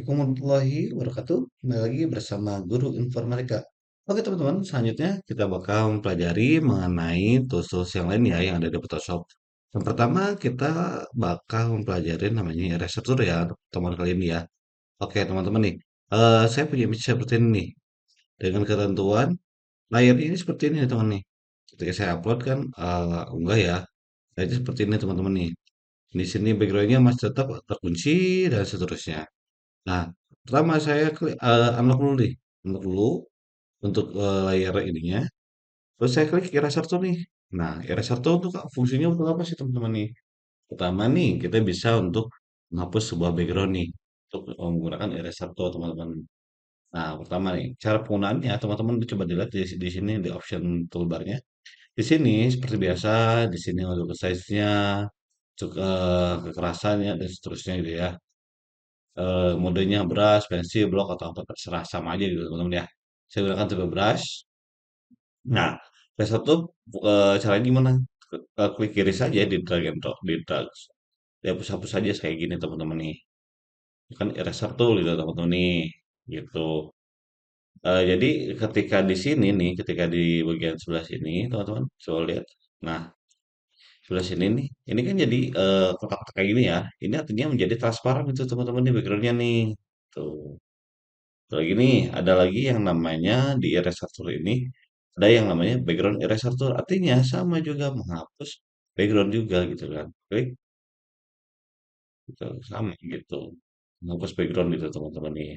Assalamualaikum warahmatullahi wabarakatuh. Kembali lagi bersama Guru Informatika. Oke teman-teman, selanjutnya kita bakal mempelajari mengenai tools-tools yang lain ya yang ada di Photoshop. Yang pertama kita bakal mempelajari namanya eraser tool ya teman kali ini ya. Oke teman-teman nih, saya punya image seperti ini nih. Dengan ketentuan layarnya ini seperti ini nih teman nih. Ketika saya upload kan unggah ya. Jadi seperti ini teman-teman nih. Di sini backgroundnya masih tetap terkunci dan seterusnya. Nah, pertama saya klik unlock dulu nih, unlock dulu untuk, layar ininya, terus saya klik eraser tool nih. Nah, eraser tool tuh Kak, fungsinya untuk apa sih teman-teman nih? Pertama nih, kita bisa untuk menghapus sebuah background nih, untuk, menggunakan eraser tool teman-teman. Nah, pertama nih, cara penggunaannya teman-teman coba dilihat di sini di option toolbar-nya. Di sini seperti biasa, di sini untuk size-nya, untuk, kekerasannya dan seterusnya gitu ya. Modenya brush, pensil, blok atau apa terserah sama aja gitu teman-teman ya. Saya gunakan tipe brush. Nah, preset tuh caranya gimana? Klik kiri saja di drag and drop, di drag. Dihapus-hapus saja kayak gini teman-teman nih. Kan eraser tool gitu teman-teman nih. Gitu. Jadi ketika di sini nih, ketika di bagian sebelah sini teman-teman, coba lihat. Nah, sebelah sini nih, ini kan jadi kotak-kotak kayak gini ya. Ini artinya menjadi transparan itu teman-teman nih backgroundnya nih. Tuh. Lagi nih, ada lagi yang namanya di eraser tool ini, ada yang namanya background eraser tool. Artinya sama juga menghapus background juga gitu kan. Klik, gitu, sama gitu. Menghapus background gitu teman-teman nih.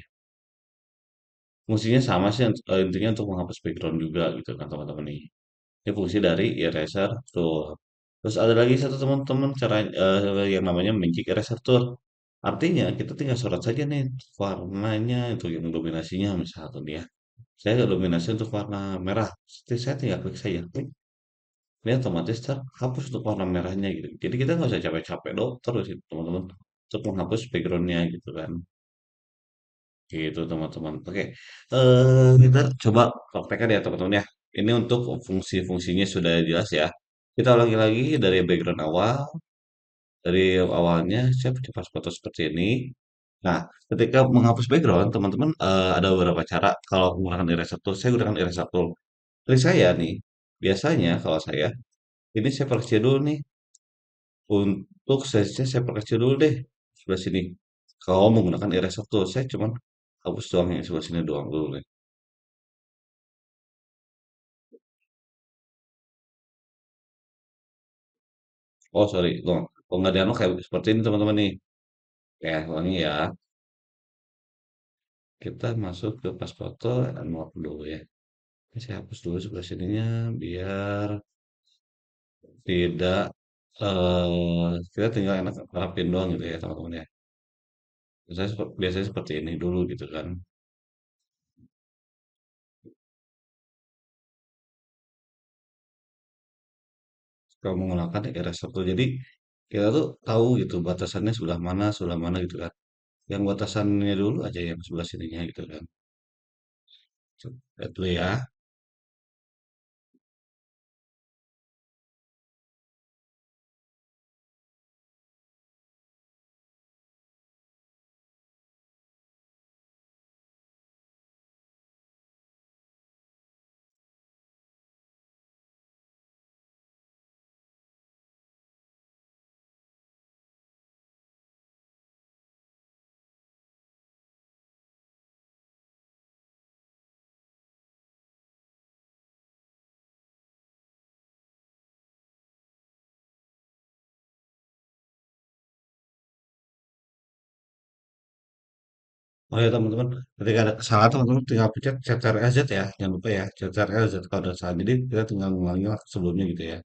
Fungsinya sama sih, intinya untuk menghapus background juga gitu kan teman-teman nih. Ini fungsi dari eraser tool. Terus ada lagi satu teman-teman cara yang namanya magic eraser tool. Artinya kita tinggal sorot saja nih warnanya itu yang dominasinya misalnya nih ya. Saya dominasi untuk warna merah. Saya tinggal klik saja, klik. Ini otomatis terhapus untuk warna merahnya gitu. Jadi kita nggak usah capek-capek dong terus itu teman-teman untuk menghapus backgroundnya gitu kan. Gitu teman-teman. Oke, kita coba praktekkan ya teman-teman ya. Ini untuk fungsi-fungsinya sudah jelas ya. Kita ulangi lagi dari background awal. Dari awalnya saya punya pas foto seperti ini. Nah, ketika menghapus background, teman-teman ada beberapa cara kalau menggunakan eraser tool. Saya gunakan eraser tool. Dari saya nih, biasanya kalau saya, ini saya perkecil dulu nih. Untuk size-nya saya perkecil dulu deh. Sebelah sini. Kalau menggunakan eraser tool, saya cuman hapus doang yang sebelah sini doang dulu nih. Oh, sorry. Loh, kalau nggak dianu kayak seperti ini teman-teman nih. Ya, ulangi ya. Kita masuk ke pas foto, unlock dulu ya. Ini saya hapus dulu sebelah sininya, biar tidak, kita tinggal enak rapin doang gitu ya teman-teman ya. Biasanya seperti ini dulu gitu kan. Kalau menggunakan eraser tool. Jadi kita tuh tahu gitu batasannya sebelah mana gitu kan. Yang batasannya dulu aja yang sebelah sininya gitu kan. Lihat dulu ya. Oh ya teman-teman, ketika ada kesalahan teman-teman tinggal pencet Ctrl+Z ya, jangan lupa ya Ctrl+Z kalau ada kesalahan. Jadi kita tinggal ngulangi waktu sebelumnya gitu ya.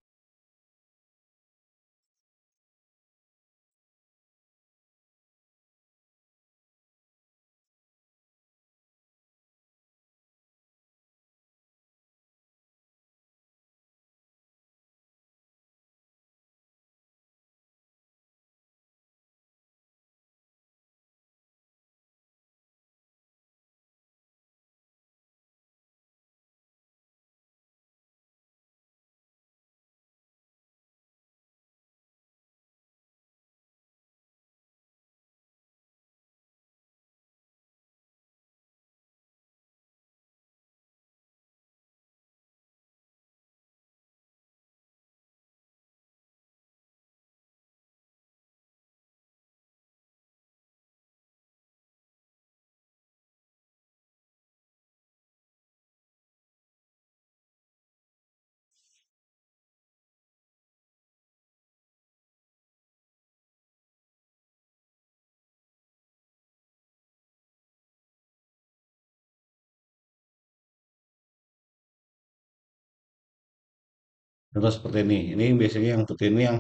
Contoh seperti ini. Ini biasanya yang putih ini yang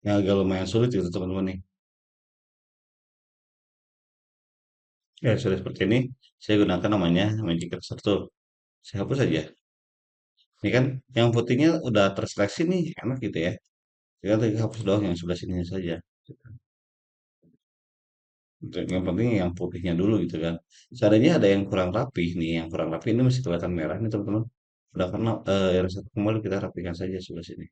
agak lumayan sulit gitu teman-teman nih. Ya, sudah seperti ini. Saya gunakan namanya Magic Cursor tuh. Saya hapus saja. Ini kan yang putihnya udah terseleksi nih, enak gitu ya. Tinggal tinggal hapus doang yang sebelah sininya saja. Yang penting yang putihnya dulu gitu kan. Seandainya ada yang kurang rapi nih, yang kurang rapi ini masih kelihatan merah nih teman-teman. Udah karena yang satu kembali kita rapikan saja sebelah sini.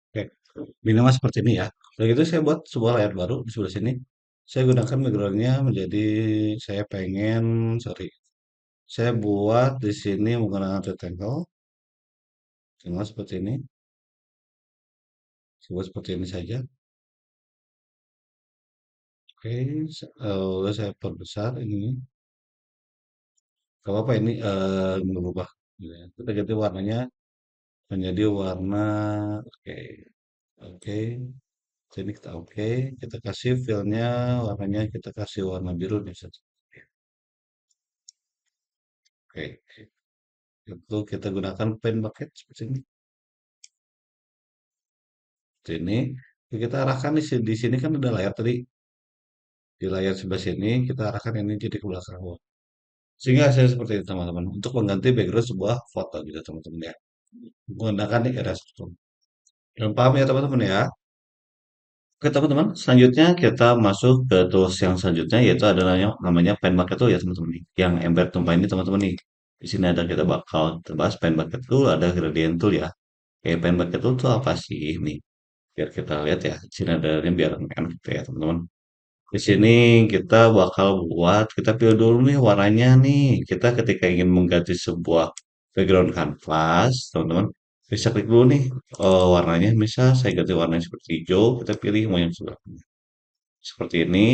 Oke. Minimal seperti ini ya. Udah gitu saya buat sebuah layar baru di sebelah sini. Saya gunakan backgroundnya menjadi saya pengen, sorry, saya buat di sini menggunakan rectangle, tinggal seperti ini, saya buat seperti ini saja. Oke, udah saya perbesar ini. Gak apa-apa ini berubah. Gitu ya. Kita ganti warnanya menjadi warna, oke, oke. Sini kita oke, kita kasih fillnya warnanya kita kasih warna biru nih. Oke, itu kita gunakan paint bucket seperti ini. Sini kita arahkan di sini kan ada layar tadi. Di layar sebelah sini kita arahkan ini jadi ke belakang. Sehingga hasilnya seperti itu teman-teman. Untuk mengganti background sebuah foto gitu teman-teman ya. Menggunakan nih Illustrator. Dan paham ya teman-teman ya. Oke teman-teman, selanjutnya kita masuk ke tools yang selanjutnya yaitu adalah yang namanya pen bucket tool ya teman-teman nih. Yang embed tumpah ini teman-teman nih. Di sini ada kita bakal bahas pen bucket tool, ada gradient tool ya. Oke, pen bucket tool itu apa sih ini? Biar kita lihat ya. Di sini ada ini biar enak gitu ya teman-teman. Di sini kita bakal buat, kita pilih dulu nih warnanya nih. Kita ketika ingin mengganti sebuah background canvas, teman-teman, bisa klik dulu nih warnanya. Misal saya ganti warnanya seperti hijau, kita pilih mau yang sebelah seperti ini.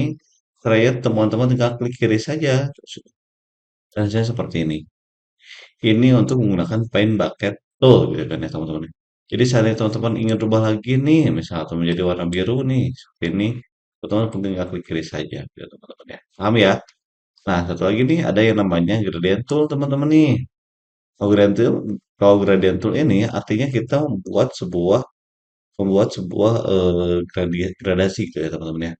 Saya teman-teman tinggal klik kiri saja. Dan saya seperti ini. Ini untuk menggunakan paint bucket tool gitu kan ya teman-teman. Jadi saatnya teman-teman ingin rubah lagi nih, misal atau menjadi warna biru nih, seperti ini, teman-teman tinggal klik kiri saja, gitu teman-teman ya. Paham ya? Nah, satu lagi nih ada yang namanya gradient tool teman-teman nih. Kalau gradient tool, kalau gradient tool ini artinya kita membuat sebuah gradasi gitu ya teman-teman ya.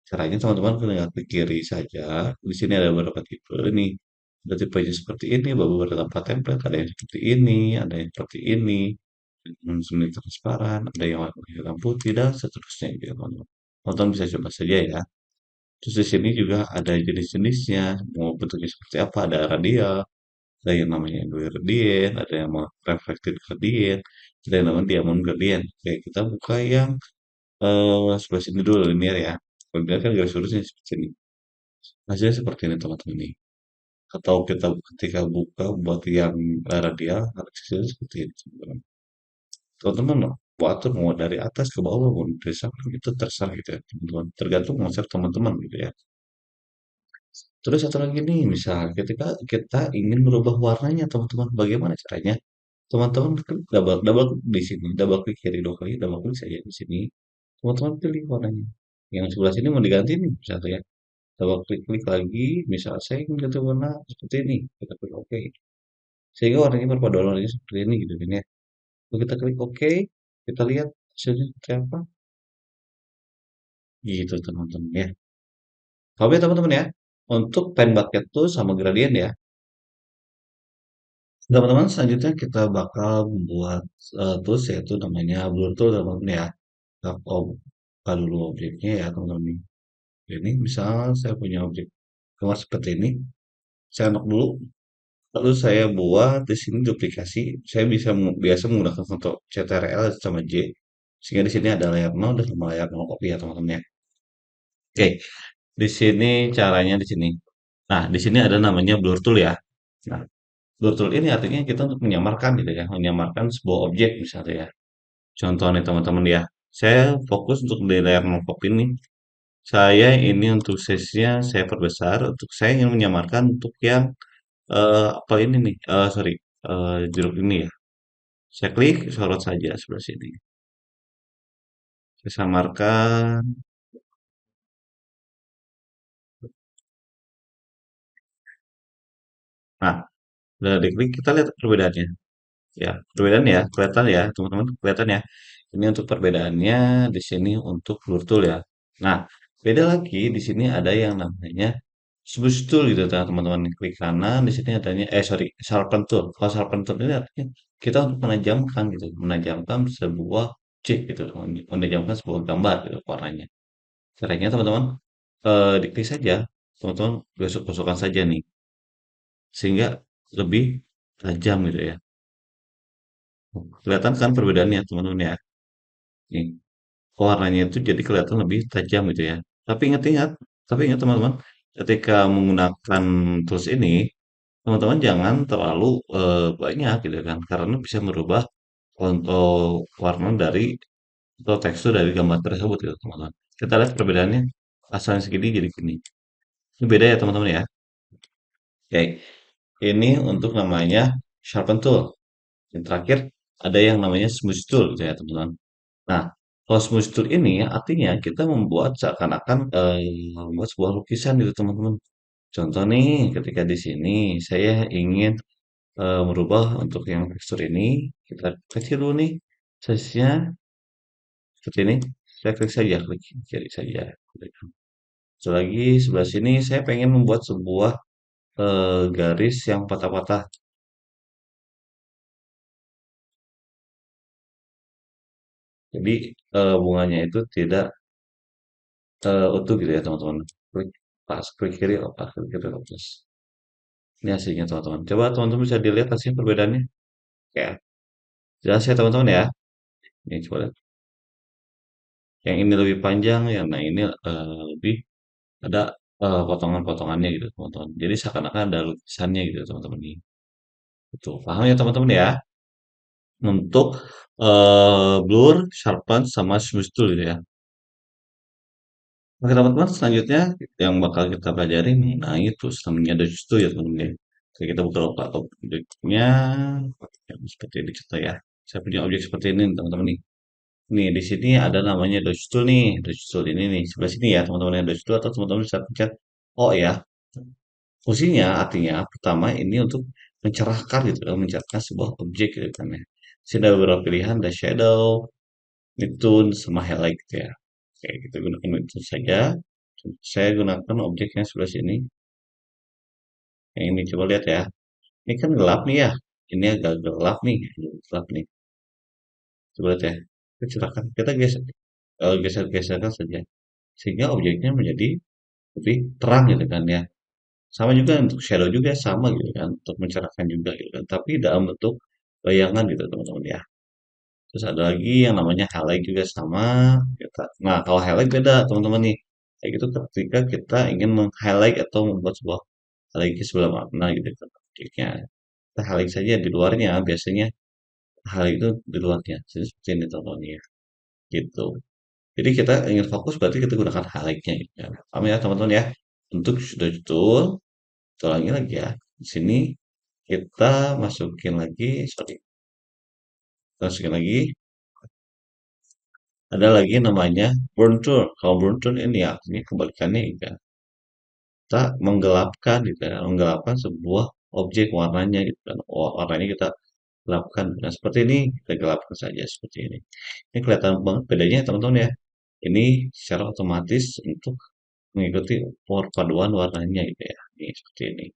Caranya teman-teman tinggal klik kiri saja. Di sini ada beberapa tipe nih. Ada tipenya seperti ini, beberapa template, ada yang seperti ini, ada yang seperti ini, semi transparan, ada yang warna hitam putih dan seterusnya gitu teman-teman. Teman-teman bisa coba saja ya. Terus di sini juga ada jenis-jenisnya, mau bentuknya seperti apa, ada radial, ada yang namanya gradient, ada yang mau reflected gradient, ada yang namanya diamond gradient. Oke, kita buka yang sebelah sini dulu linear ya. Linear kan garis lurusnya seperti ini. Hasilnya seperti ini teman-teman nih. Atau kita ketika buka buat yang radial, hasilnya seperti ini teman-teman. Teman-teman mau atur mau dari atas ke bawah mau dari samping itu terserah gitu ya teman-teman. Tergantung konsep teman-teman gitu ya. Terus satu lagi nih, misal ketika kita ingin merubah warnanya teman-teman, bagaimana caranya? Teman-teman klik double double klik di sini, double klik kiri dua kali, double klik saja di sini. Teman-teman pilih warnanya. Yang sebelah sini mau diganti nih, misalnya ya. Double klik klik lagi, misal saya ingin ganti warna seperti ini, kita klik OK. Sehingga warnanya perpaduan warnanya seperti ini gitu kan ya. Lalu kita klik OK, kita lihat hasilnya seperti apa. Gitu teman-teman ya. Oke teman-teman ya, untuk pen bucket tuh sama gradient ya. Teman-teman selanjutnya kita bakal membuat tools yaitu namanya blur tool teman-teman ya. Kita buka dulu objeknya ya teman-teman. Ini misal saya punya objek gambar seperti ini, saya unlock dulu. Lalu saya buat di sini duplikasi. Saya biasa menggunakan untuk CTRL sama J. Sehingga di sini ada layar 0 dan sama layar 0 copy ya teman-teman ya. Oke, di sini caranya di sini. Nah, di sini ada namanya blur tool ya. Nah, blur tool ini artinya kita untuk menyamarkan gitu ya, menyamarkan sebuah objek misalnya ya. Contoh nih teman-teman ya. Saya fokus untuk di layar 0 copy ini. Saya ini untuk size-nya saya perbesar. Untuk saya ingin menyamarkan untuk yang apa ini nih? Sorry, jeruk ini ya. Saya klik, sorot saja sebelah sini. Saya samarkan. Nah, udah diklik, kita lihat perbedaannya. Ya, perbedaan ya, kelihatan ya, teman-teman, kelihatan ya. Ini untuk perbedaannya, di sini untuk blur tool ya. Nah, beda lagi di sini ada yang namanya smooth tool gitu ya, teman-teman. Klik kanan, di sini adanya, sorry, sharpen tool. Kalau sharpen tool ini artinya kita untuk menajamkan gitu, menajamkan sebuah objek gitu, menajamkan sebuah gambar gitu warnanya. Caranya teman-teman, diklik saja, teman-teman gosok-gosokkan saja nih, sehingga lebih tajam gitu ya. Kelihatan kan perbedaannya teman-teman ya. Nih, warnanya itu jadi kelihatan lebih tajam gitu ya. Tapi ingat-ingat, tapi ingat teman-teman, ketika menggunakan tools ini, teman-teman jangan terlalu banyak gitu kan, karena bisa merubah untuk warna dari atau tekstur dari gambar tersebut gitu teman-teman. Kita lihat perbedaannya, asalnya segini jadi gini. Ini beda ya teman-teman ya. Oke, ini untuk namanya sharpen tool. Yang terakhir ada yang namanya smooth tool gitu ya teman-teman. Nah, kalau smooth tool ini artinya kita membuat seakan-akan membuat sebuah lukisan gitu teman-teman. Contoh nih, ketika di sini saya ingin merubah untuk yang tekstur ini, kita kecil dulu nih size-nya seperti ini. Saya klik saja, klik kiri saja. Klik. Satu lagi sebelah sini saya pengen membuat sebuah garis yang patah-patah. Jadi bunganya itu tidak utuh gitu ya teman-teman. Klik pas, klik kiri lepas, klik kiri lepas. Ini hasilnya teman-teman. Coba teman-teman bisa dilihat hasil perbedaannya. Ya, jelas ya teman-teman ya. Ini coba lihat. Yang ini lebih panjang, yang nah ini lebih ada potongan-potongannya gitu teman-teman. Jadi seakan-akan ada lukisannya gitu teman-teman ini. Itu paham ya teman-teman ya? Untuk blur, sharpen, sama smooth tool gitu ya. Oke teman-teman, selanjutnya yang bakal kita pelajari mengenai itu namanya dodge tool ya teman-teman ya. Oke, kita buka objeknya. Ya, seperti ini contoh ya. Saya punya objek seperti ini teman-teman nih. Nih, di sini ada namanya dodge tool nih. Dodge tool ini nih, sebelah sini ya teman-teman ya. Dodge tool atau teman-teman bisa pencet O ya. Fungsinya artinya pertama ini untuk mencerahkan gitu ya, mencerahkan sebuah objek gitu kan ya. Di sini ada beberapa pilihan, ada shadow, midtone, sama highlight gitu ya. Oke, kita gunakan midtone saja. Saya gunakan objek yang sebelah sini. Yang ini coba lihat ya. Ini kan gelap nih ya. Ini agak gelap nih, gelap nih. Coba lihat ya. Kita cerahkan. Kita geser-geserkan saja. Sehingga objeknya menjadi lebih terang gitu kan ya. Sama juga untuk shadow juga sama gitu kan. Untuk mencerahkan juga gitu kan. Tapi dalam bentuk bayangan gitu teman-teman ya. Terus ada lagi yang namanya highlight juga sama. Nah, kalau highlight beda teman-teman nih. Kayak gitu ketika kita ingin meng-highlight atau membuat sebuah highlight sebelah makna gitu kan objeknya. Kita highlight saja di luarnya biasanya hal itu di luarnya. Jadi seperti ini contohnya gitu. Jadi kita ingin fokus berarti kita gunakan highlightnya gitu ya. Paham ya teman-teman ya. Untuk sudah betul, ulangi lagi ya. Di sini kita masukin lagi, sorry, kita masukin lagi. Ada lagi namanya burn tone. Kalau burn tone ini artinya kebalikannya ya. Kita menggelapkan gitu ya, menggelapkan sebuah objek warnanya gitu kan. Warnanya kita gelapkan. Nah, seperti ini kita gelapkan saja seperti ini. Ini kelihatan banget bedanya teman-teman ya. Ini secara otomatis untuk mengikuti perpaduan warnanya gitu ya. Ini seperti ini.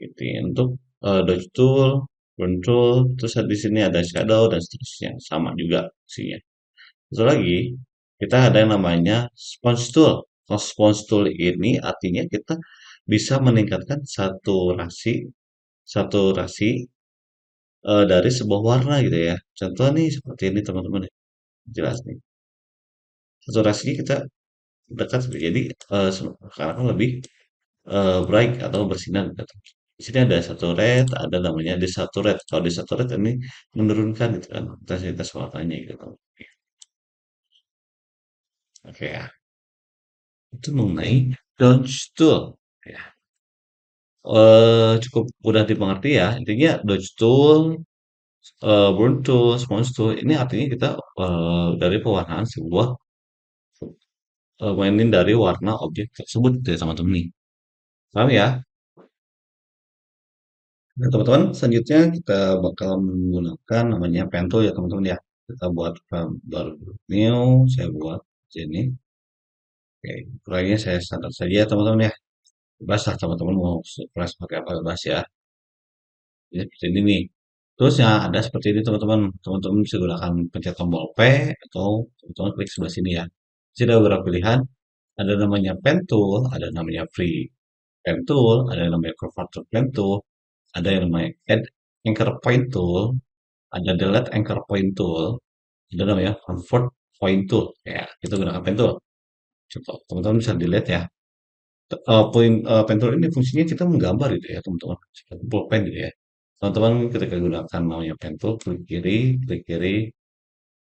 Gitu ya. Untuk dodge tool, burn tool, terus di sini ada shadow dan seterusnya. Sama juga fungsinya. Satu lagi, kita ada yang namanya sponge tool. Kalau sponge tool ini artinya kita bisa meningkatkan saturasi dari sebuah warna gitu ya. Contoh nih seperti ini teman-teman ya. Jelas nih. Saturasinya kita dekat jadi sekarang kan lebih bright atau bersinar gitu. Di sini ada saturate, ada namanya desaturate. Kalau desaturate ini menurunkan gitu kan intensitas warnanya gitu. Oke ya. Itu mengenai dodge tool. Ya. Cukup mudah dimengerti ya. Intinya dodge tool, burn tool, smudge tool ini artinya kita dari pewarnaan sebuah mainin dari warna objek tersebut gitu ya teman-teman nih. Paham ya? Nah, teman-teman, selanjutnya kita bakal menggunakan namanya pen tool ya teman-teman ya. Kita buat baru new, saya buat sini. Oke, ukurannya saya standar saja teman-teman ya. Bebas lah teman-teman mau ukuran seperti apa bebas ya. Ini seperti ini nih. Terus yang ada seperti ini teman-teman. Teman-teman bisa gunakan pencet tombol P atau teman-teman klik sebelah sini ya. Di sini ada beberapa pilihan. Ada namanya pen tool, ada namanya free pen tool, ada yang namanya curvature pen tool, ada yang namanya add anchor point tool, ada delete anchor point tool, ada namanya convert point tool. Ya, kita gunakan pen tool. Contoh, teman-teman bisa dilihat ya. Pen tool ini fungsinya kita menggambar gitu ya, teman-teman. Seperti pulpen gitu ya. Teman-teman ketika gunakan namanya pen tool, klik kiri, klik kiri.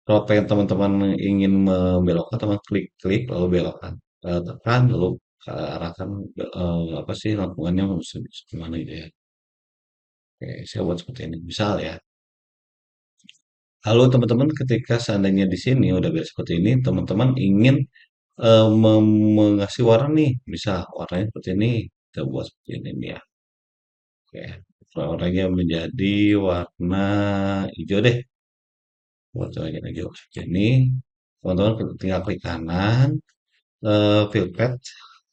Kalau pengen teman-teman ingin membelokkan, teman klik-klik lalu belokkan. Tekan lalu arahkan apa sih lengkungannya mau kemana gitu ya. Oke, saya buat seperti ini. Misal ya. Lalu teman-teman ketika seandainya di sini udah biasa seperti ini, teman-teman ingin mengasih warna nih, misal warnanya seperti ini, kita buat seperti ini nih ya. Oke, warnanya menjadi warna hijau deh. Buat warnanya hijau seperti ini. Teman-teman tinggal klik kanan, fill pad.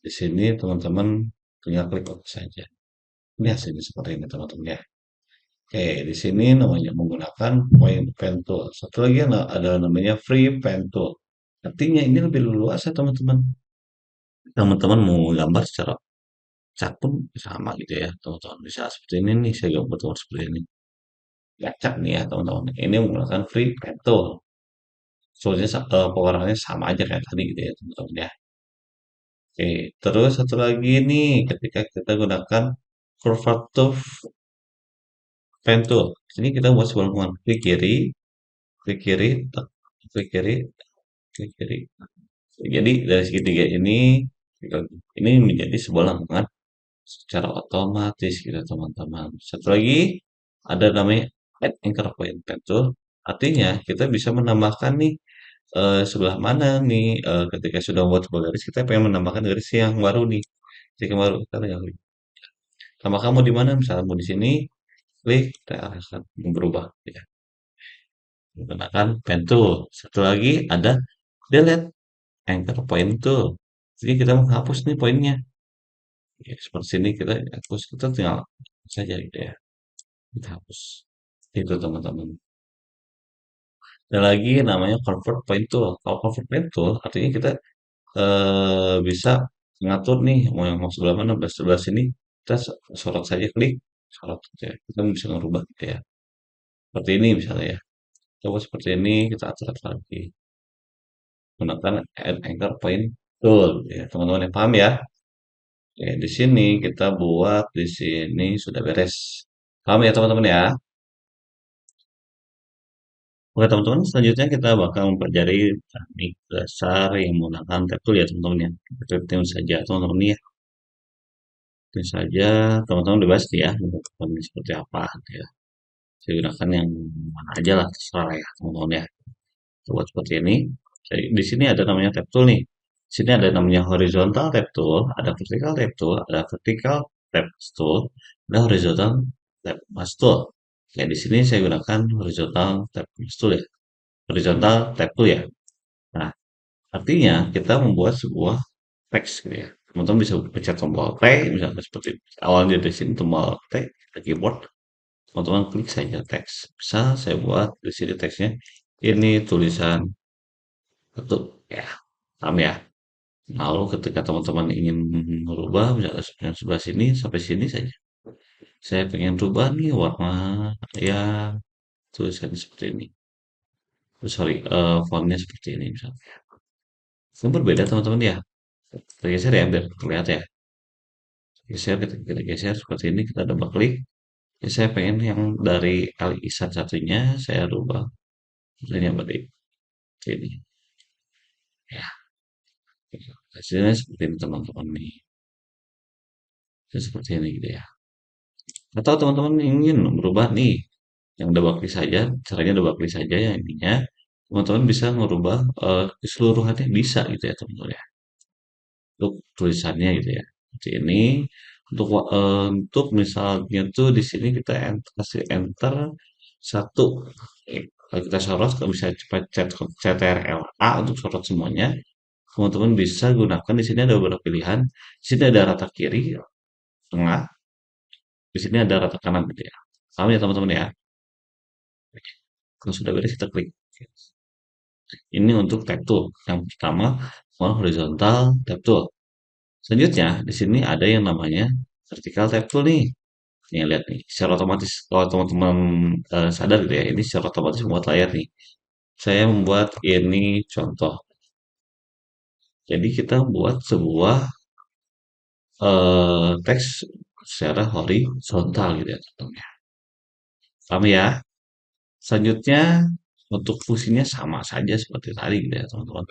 Di sini teman-teman tinggal klik oke saja. Ini hasilnya seperti ini teman-teman ya. Oke, di sini namanya menggunakan point pen tool. Satu lagi ada namanya free pen tool. Artinya ini lebih luas ya teman-teman. Teman-teman mau gambar secara cat pun sama gitu ya teman-teman. Bisa seperti ini nih, saya gambar teman seperti ini. Ya cat nih ya teman-teman. Ini menggunakan free pen tool. Soalnya pewarnaannya sama aja kayak tadi gitu ya teman-teman ya. Oke, terus satu lagi nih ketika kita gunakan curvature pen tool. Sini kita buat sebuah lengkungan. Klik kiri, klik kiri, klik kiri. Jadi dari segitiga ini menjadi sebuah lengkungan secara otomatis gitu teman-teman. Satu lagi ada namanya add anchor point tool. Artinya kita bisa menambahkan nih sebelah mana nih ketika sudah membuat sebuah garis kita pengen menambahkan garis yang baru nih. Jadi yang baru kita tinggal klik. Sama kamu di mana misalnya mau di sini klik kita arahkan berubah ya. Menggunakan pen tool. Satu lagi ada delete anchor point tool. Jadi kita menghapus nih poinnya. Ya, seperti sini kita hapus kita tinggal saja gitu ya. Kita hapus. Itu teman-teman. Ada lagi namanya convert point tool. Kalau convert point tool artinya kita bisa mengatur nih mau yang mau sebelah mana, sebelah sini kita sorot saja klik, sorot saja. Kita bisa merubah gitu ya. Seperti ini misalnya ya. Coba seperti ini kita atur lagi. Gunakan add anchor point tool ya. Teman-teman yang paham ya. Oke, di sini kita buat di sini sudah beres. Paham ya teman-teman ya? Oke teman-teman, selanjutnya kita bakal mempelajari teknik dasar yang menggunakan tab tool ya teman-teman ya. Kita tentu saja teman-teman ya. Tentu saja teman-teman bebas ya, menggunakan seperti apa gitu ya. Saya gunakan yang mana aja lah, terserah ya teman-teman ya. Coba seperti ini. Jadi, di sini ada namanya tab tool nih. Di sini ada namanya horizontal tab tool, ada vertical tab tool, ada vertical tab tool, ada horizontal tab mas tool. Kayak di sini saya gunakan horizontal tab mas tool ya, horizontal tab tool ya. Nah, artinya kita membuat sebuah teks gitu ya. Teman-teman bisa pencet tombol T, misalnya seperti awalnya dari sini tombol T ke keyboard, teman-teman klik saja teks. Bisa saya buat di sini teksnya ini tulisan satu ya, paham ya. Lalu ketika teman-teman ingin merubah misalnya yang sebelah sini sampai sini saja. Saya pengen rubah nih warna yang tulisannya seperti ini. Oh, sorry, fontnya seperti ini misalnya. Itu berbeda teman-teman ya. Kita geser ya biar terlihat ya. Geser, kita geser seperti ini, kita double klik. Ya, saya pengen yang dari alisan satunya saya rubah. Misalnya berarti ini. Ya, hasilnya seperti ini teman-teman nih. Seperti ini gitu ya. Atau teman-teman ingin berubah nih, yang double klik saja, caranya double klik saja yang ininya. Teman-teman bisa merubah keseluruhannya bisa gitu ya teman-teman ya. Untuk tulisannya gitu ya. Seperti ini. Untuk misalnya tuh di sini kita kasih enter satu. Kalau kita sorot, kalau bisa cepat CTRL A untuk sorot semuanya. Teman-teman bisa gunakan di sini ada beberapa pilihan. Di sini ada rata kiri, tengah. Di sini ada rata kanan gitu ya. Paham ya teman-teman ya? Kalau sudah beres kita klik. Ini untuk tab tool. Yang pertama, horizontal tab tool. Selanjutnya, di sini ada yang namanya vertical tab tool nih. Nih, lihat nih, secara otomatis, kalau teman-teman sadar gitu ya, ini secara otomatis membuat layar nih. Saya membuat ini contoh. Jadi kita buat sebuah teks secara horizontal gitu ya, contohnya. Paham ya? Selanjutnya, untuk fungsinya sama saja seperti tadi gitu ya, teman-teman.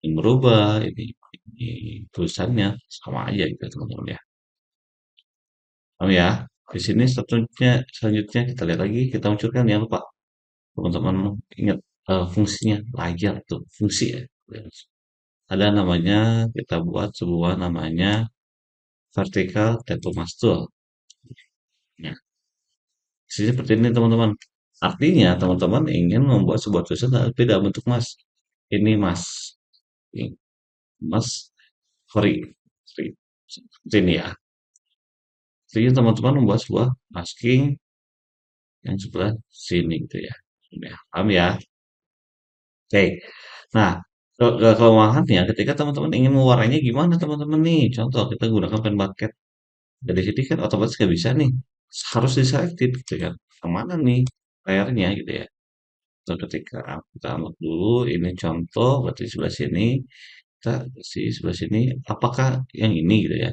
Ini merubah, ini tulisannya sama aja gitu ya, teman-teman ya. Paham ya? Di sini selanjutnya kita lihat lagi, kita munculkan yang lupa. Teman-teman ingat fungsinya layar tuh, fungsi ya. Ada namanya, kita buat sebuah namanya vertical tattoo master. Nah, di sini seperti ini teman-teman. Artinya teman-teman ingin membuat sebuah tulisan tapi dalam bentuk mas. Ini mas. Ini mas free. Free. Seperti ini ya. Jadi teman-teman membuat sebuah masking yang sebelah sini gitu ya. Ya, paham ya? Oke. Nah, kelemahannya ketika teman-teman ingin mewarnainya gimana teman-teman nih? Contoh kita gunakan pen bucket. Dari sini kan otomatis nggak bisa nih. Harus diselektif gitu kan. Yang mana nih layarnya gitu ya. So, ketika kita unlock dulu, ini contoh, berarti sebelah sini, kita kasih sebelah sini, apakah yang ini gitu ya?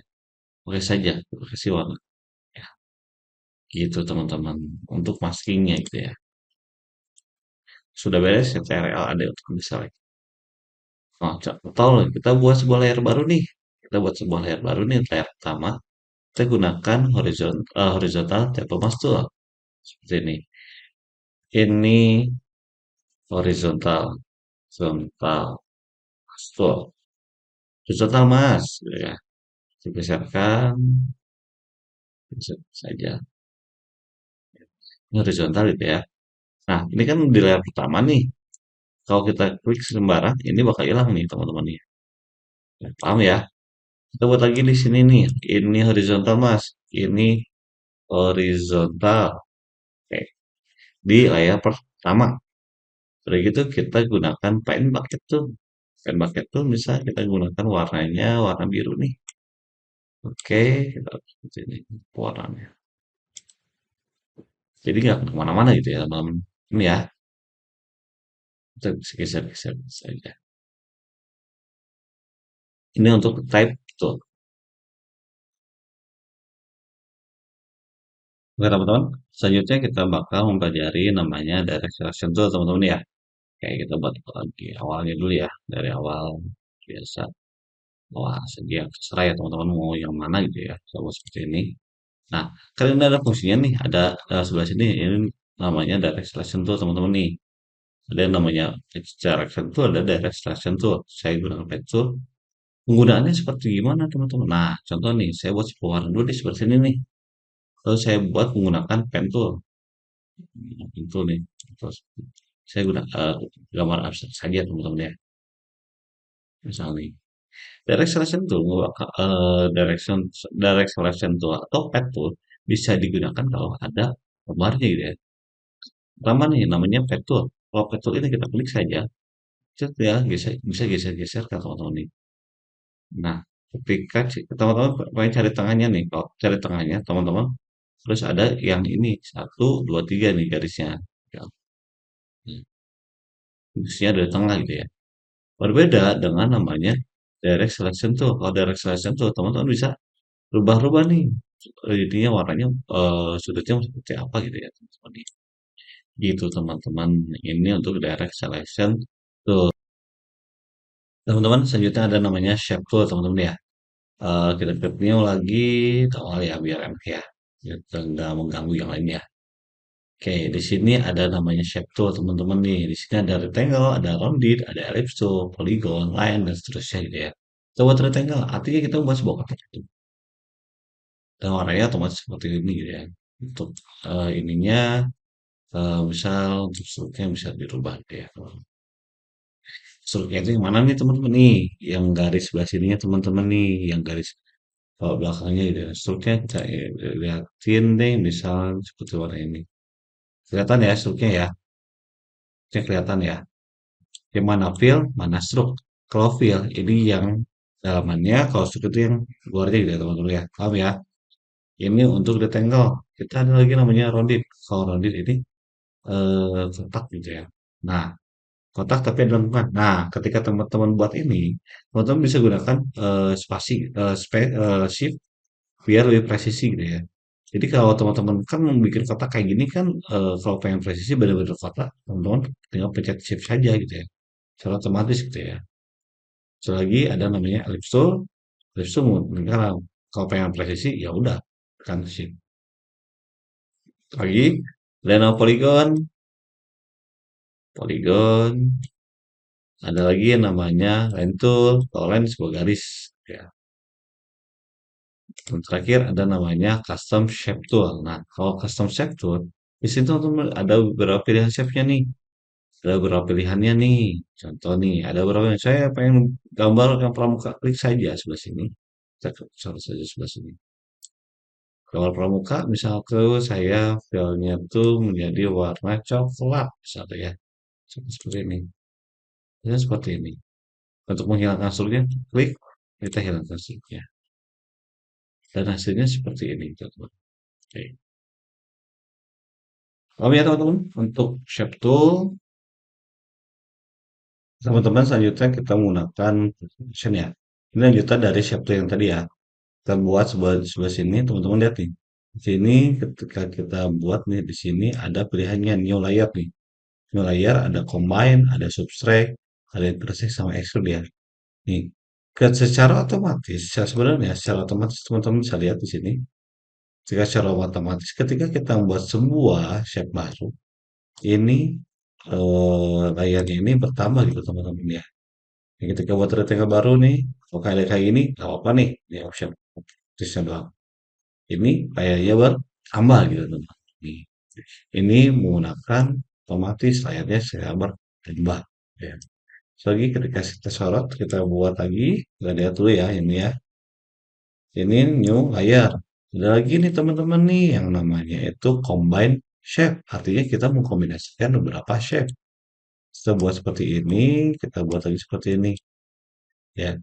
Oke saja, kita kasih warna. Ya, gitu teman-teman. Untuk maskingnya gitu ya. Sudah beres, ya TRL ada untuk misalnya. Nah, atau kita buat sebuah layar baru nih. Kita buat sebuah layar baru nih, layar pertama. Kita gunakan horizontal table mask tool. Seperti ini. Ini horizontal, horizontal mask tool. Horizontal mas, gitu ya. Digeserkan, geser saja. Ini horizontal gitu ya. Nah, ini kan di layar pertama nih. Kalau kita klik sembarang, ini bakal hilang nih teman-teman nih. Ya, paham ya? Kita buat lagi di sini nih. Ini horizontal mas. Ini horizontal. Oke. Di layar pertama. Udah gitu kita gunakan pen bucket tuh. Pen bucket tuh bisa kita gunakan warnanya warna biru nih. Oke, kita seperti ini warnanya. Jadi nggak kemana-mana gitu ya teman-teman. Ini ya, kita bisa geser-geser saja. Ini untuk type tuh. Oke teman-teman, selanjutnya kita bakal mempelajari namanya direct selection tool teman-teman ya. Kayak kita buat lagi awalnya dulu ya, dari awal biasa. Wah, sedia terserah ya teman-teman mau yang mana gitu ya. Coba seperti ini. Nah, kan ini ada fungsinya nih, ada sebelah sini ini namanya direct selection tool teman-teman nih. Ada yang namanya direct selection tool, ada direct selection tool. Saya gunakan page tool. Penggunaannya seperti gimana teman-teman? Nah, contoh nih, saya buat 10 warna dulu di seperti ini nih. Lalu saya buat menggunakan pen tool. Pen tool nih. Terus saya guna gambar abstrak saja teman-teman ya. Misalnya nih. Direct selection tool, direction direct selection tool atau pet tool bisa digunakan kalau ada gambarnya gitu ya. Pertama nih namanya pet tool. Kalau pet tool ini kita klik saja, set ya bisa geser-geser ke teman-teman nih. Nah, ketika teman-teman pengen cari tengahnya nih, kalau cari tengahnya teman-teman, terus ada yang ini satu, dua, tiga nih garisnya. Ya, garisnya dari tengah gitu ya. Berbeda dengan namanya direct selection tool. Kalau direct selection tool teman-teman bisa rubah-rubah nih. Ininya warnanya sudutnya seperti apa gitu ya teman-teman. Gitu teman-teman. Ini untuk direct selection tool. Teman-teman selanjutnya ada namanya shape tool teman-teman ya. Kita klik new lagi, awal ya biar enak ya. Kita nggak mengganggu yang lain ya. Oke, di sini ada namanya shape tool teman-teman nih. Di sini ada rectangle, ada rounded, ada ellipse tool, polygon, line dan seterusnya gitu ya. Kita buat rectangle, artinya kita buat sebuah kotak itu. Dan warnanya otomatis seperti ini gitu ya. Untuk ininya misal untuk struknya bisa dirubah gitu ya. Struknya itu yang mana nih teman-teman nih? Yang garis sebelah sininya teman-teman nih, yang garis belakangnya gitu ya. Struknya kita liatin deh misal seperti warna ini. Kelihatan ya struknya ya. Struknya kelihatan ya. Yang mana fill, mana stroke. Kalau fill ini yang dalamannya, kalau stroke itu yang luarnya gitu ya teman-teman ya. Paham ya? Ini untuk rectangle. Kita ada lagi namanya rounded. Kalau rounded ini kotak gitu ya. Nah, kotak tapi ada lengkungan. Nah, ketika teman-teman buat ini, teman-teman bisa gunakan spasi, shift biar lebih presisi gitu ya. Jadi kalau teman-teman kan bikin kotak kayak gini kan, kalau pengen presisi benar-benar kotak, teman-teman tinggal pencet shift saja gitu ya. Secara otomatis gitu ya. Selagi ada namanya ellipse tool, ellipse tool sekarang kalau pengen presisi ya udah tekan shift. Lagi ada polygon, polygon, ada lagi yang namanya line tool, kalau line sebuah garis ya. Dan terakhir ada namanya custom shape tool. Nah, kalau custom shape tool di situ teman ada beberapa pilihan shape-nya nih. Ada beberapa pilihannya nih. Contoh nih, ada beberapa yang saya pengen gambar yang pramuka, klik saja sebelah sini. Kita klik saja sebelah sini. Gambar pramuka, misal tuh saya filenya tuh menjadi warna coklat, misalnya ya. Seperti ini. Ya, seperti ini. Untuk menghilangkan struknya, klik, kita hilangkan struknya. Dan hasilnya seperti ini, teman-teman. Oke. Lalu ya teman-teman, untuk shape tool, teman-teman selanjutnya kita menggunakan position ya. Ini lanjutan dari shape tool yang tadi ya. Kita buat sebelah sini, teman-teman lihat nih. Di sini ketika kita buat nih di sini ada pilihannya new layer nih. New layer ada combine, ada subtract, ada intersect sama extrude ya. Nih, secara otomatis, sebenarnya secara otomatis teman-teman bisa lihat di sini. Jika secara otomatis ketika kita membuat sebuah shape baru, ini layarnya ini bertambah gitu teman-teman ya. Jadi ketika buat rectangle baru nih, kalau kayak gini, nggak apa-apa nih, di option tulisnya doang. Ini layarnya bertambah gitu teman-teman. Nih, ini menggunakan otomatis layarnya saya bertambah. Ya. So, lagi ketika kita sorot, kita buat lagi, kita lihat dulu ya ini ya. Ini new layer. Ada lagi nih teman-teman nih yang namanya itu combine shape. Artinya kita mengkombinasikan beberapa shape. Kita buat seperti ini, kita buat lagi seperti ini. Ya,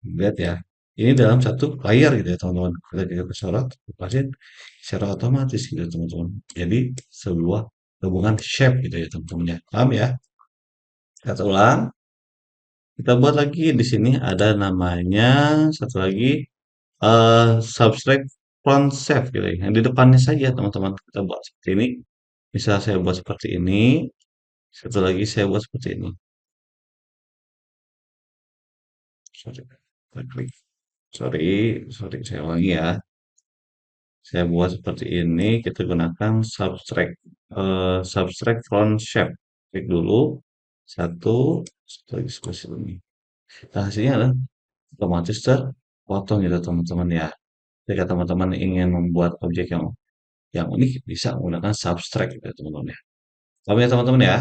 lihat ya. Ini dalam satu layar gitu ya teman-teman. Kita sorot, pasti secara otomatis gitu teman-teman. Jadi sebuah hubungan shape gitu ya teman-teman ya. Paham ya? Kita ulang. Kita buat lagi di sini ada namanya satu lagi subtract front shape gitu ya. Yang di depannya saja teman-teman kita buat seperti ini. Misal saya buat seperti ini, satu lagi saya buat seperti ini. Sorry, klik. Sorry, saya ulangi ya. Saya buat seperti ini, kita gunakan subtract subtract front shape. Klik dulu, satu lagi seperti ini. Nah, hasilnya adalah otomatis terpotong gitu teman-teman ya. Jika teman-teman ingin membuat objek yang unik bisa menggunakan subtract gitu ya, teman-teman ya. Paham ya teman-teman ya?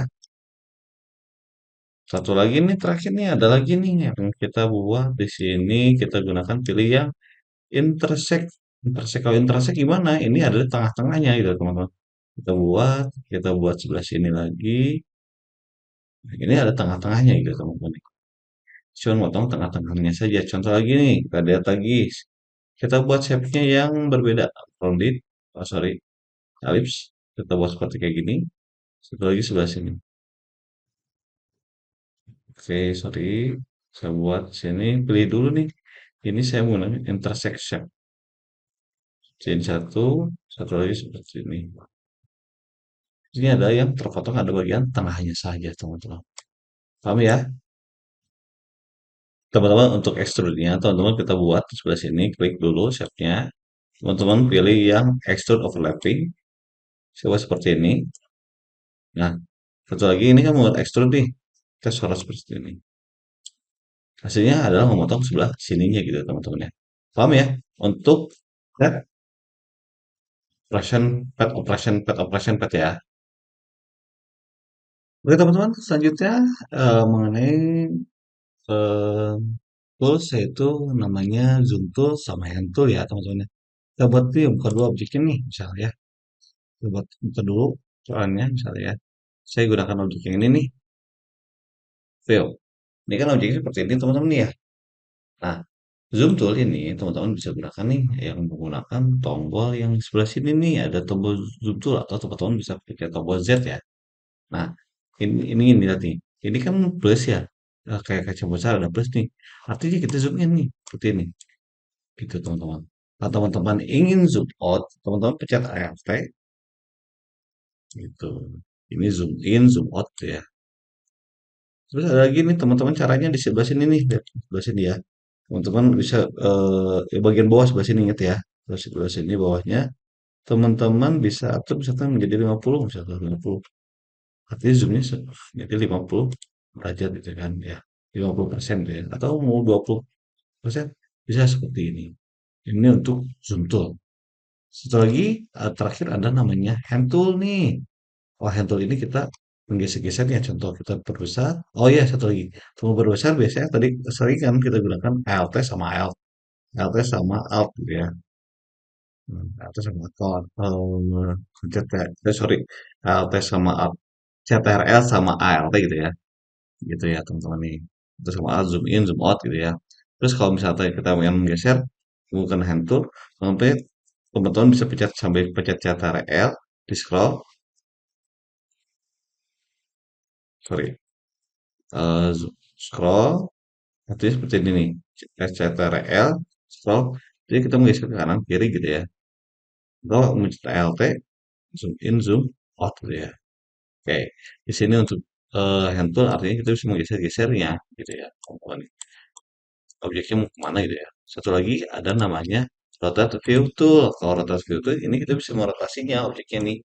Satu lagi nih terakhir nih ada lagi nih yang kita buat di sini kita gunakan pilih yang intersect. Intersect kalau intersect gimana? Ini adalah tengah-tengahnya gitu teman-teman. Kita buat sebelah sini lagi. Nah, ini ada tengah-tengahnya gitu teman-teman. Cuma motong tengah-tengahnya saja. Contoh lagi nih, kita lihat lagi. Kita buat shape-nya yang berbeda. Rounded, oh sorry, ellipse. Kita buat seperti kayak gini. Satu lagi sebelah sini. Oke, sorry. Saya buat sini. Pilih dulu nih. Ini saya menggunakan intersection. Jadi satu lagi seperti ini. Ini ada yang terpotong ada bagian tengahnya saja, teman-teman. Paham ya? Teman-teman untuk extrude-nya, teman-teman kita buat di sebelah sini, klik dulu shape-nya. Teman-teman pilih yang extrude overlapping. Coba seperti ini. Nah, satu lagi ini kan buat extrude nih. Kita sorot seperti ini. Hasilnya adalah memotong sebelah sininya gitu teman-teman ya. Paham ya? Untuk pad operation pad ya. Oke teman-teman, selanjutnya mengenai eh, tools yaitu namanya zoom tool sama hand tool ya teman-teman ya. Kita buat nih buka dulu objeknya nih misalnya ya. Kita buka dulu soalnya misalnya ya. Saya gunakan objek yang ini nih, view. Ini kan objeknya seperti ini teman-teman nih ya. Nah, zoom tool ini teman-teman bisa gunakan nih yang menggunakan tombol yang di sebelah sini nih ada tombol zoom tool atau teman-teman bisa pakai tombol Z ya. Nah, ini lihat nih. Ini kan plus ya. Kayak kaca besar ada plus nih. Artinya kita zoom in nih seperti ini. Gitu teman-teman. Kalau teman-teman ingin zoom out, teman-teman pencet Alt gitu. Ini zoom in, zoom out ya. Terus ada lagi nih teman-teman caranya di sebelah sini nih, lihat sebelah sini ya. Teman-teman bisa bagian bawah sebelah sini ingat ya. Terus sebelah sini bawahnya teman-teman bisa atur misalkan menjadi 50 misalkan 50. Artinya zoomnya jadi 50 derajat gitu kan ya. 50% gitu ya. Atau mau 20% bisa seperti ini. Ini untuk zoom tool. Satu lagi terakhir ada namanya hand tool nih. Oh, hand tool ini kita menggeser-geser ya. Contoh kita perbesar. Oh iya, satu lagi. Untuk perbesar biasanya tadi sering kan kita gunakan Alt sama Alt. Alt sama Alt gitu ya. Alt sama Alt. Sorry. Alt sama Alt. CTRL sama ALT gitu ya. Gitu ya teman-teman nih. Terus sama Alt, zoom in, zoom out gitu ya. Terus kalau misalnya kita yang menggeser menggunakan hand tool, sampai teman-teman bisa pencet sampai pencet CTRL di scroll, sorry, scroll, artinya seperti ini nih, CTRL, scroll, jadi kita menggeser ke kanan kiri gitu ya. Atau mencet ALT, zoom in, zoom out gitu ya. Oke, di sini untuk hand tool artinya kita bisa menggeser-gesernya gitu ya. Komponen objeknya mau kemana gitu ya. Satu lagi ada namanya rotate view tool. Kalau rotate view tool ini kita bisa merotasinya objeknya nih.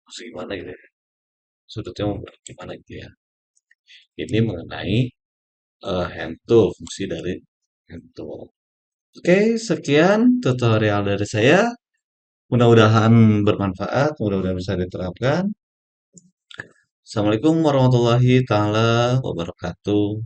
Terus gimana gitu ya. Sudutnya mau gimana gitu ya. Ini mengenai hand tool, fungsi dari hand tool. Oke, sekian tutorial dari saya. Mudah-mudahan bermanfaat, mudah-mudahan bisa diterapkan. Assalamualaikum warahmatullahi taala wabarakatuh.